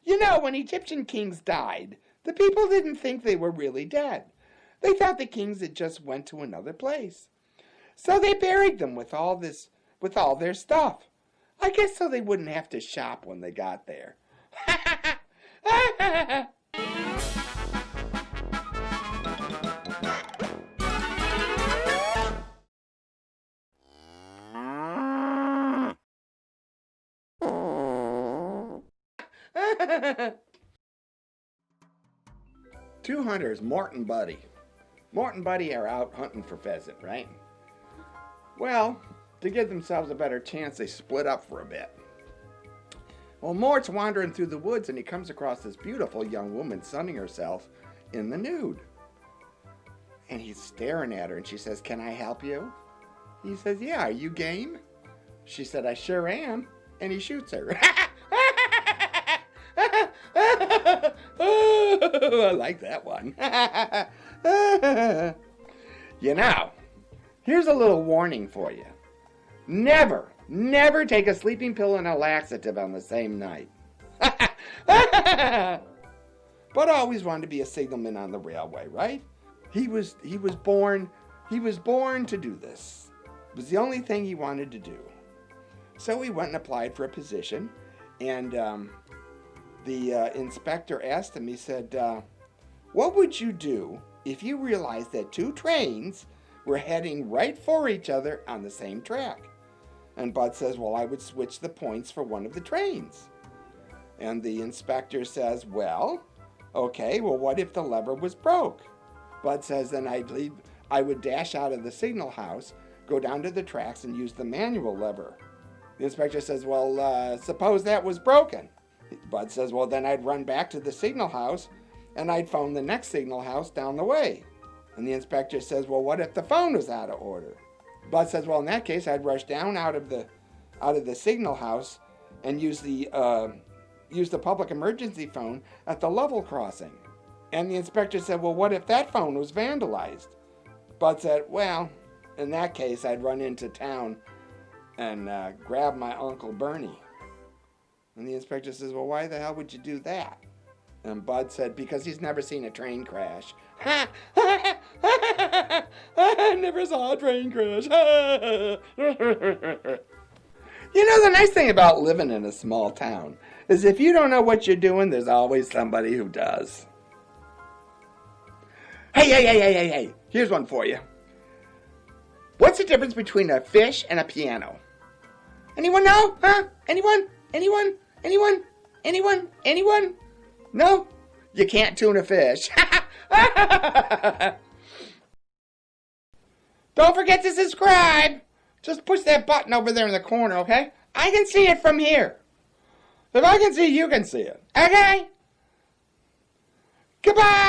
You know, when Egyptian kings died, the people didn't think they were really dead. They thought the kings had just went to another place. So they buried them with all their stuff. I guess so they wouldn't have to shop when they got there. 2 hunters, Mort and Buddy. Mort and Buddy are out hunting for pheasant, right? Well, to give themselves a better chance, they split up for a bit. Well, Mort's wandering through the woods and he comes across this beautiful young woman sunning herself in the nude. And he's staring at her and she says, "Can I help you?" He says, "Yeah, are you game?" She said, "I sure am." And he shoots her. I like that one. You know, here's a little warning for you. Never take a sleeping pill and a laxative on the same night. But I always wanted to be a signalman on the railway, right? He was born to do this. It was the only thing he wanted to do. So he went and applied for a position, and the inspector asked him, he said, "What would you do if you realized that 2 trains were heading right for each other on the same track?" And Bud says, "Well, I would switch the points for one of the trains." And the inspector says, "Well, okay, well, what if the lever was broke?" Bud says, "Then I would dash out of the signal house, go down to the tracks, and use the manual lever." The inspector says, "Well, suppose that was broken." Bud says, "Well, then I'd run back to the signal house, and I'd phone the next signal house down the way." And the inspector says, "Well, what if the phone was out of order?" Bud says, "Well, in that case, I'd rush down out of the signal house and use the public emergency phone at the level crossing." And the inspector said, "Well, what if that phone was vandalized?" Bud said, "Well, in that case, I'd run into town and grab my Uncle Bernie." And the inspector says, "Well, why the hell would you do that?" And Bud said, "Because he's never seen a train crash." I never saw a train crash. You know, the nice thing about living in a small town is if you don't know what you're doing, there's always somebody who does. Hey, here's one for you. What's the difference between a fish and a piano? Anyone know? Huh? Anyone? No? You can't tune a fish. Don't forget to subscribe. Just push that button over there in the corner, okay? I can see it from here. If I can see it, you can see it. Okay? Goodbye!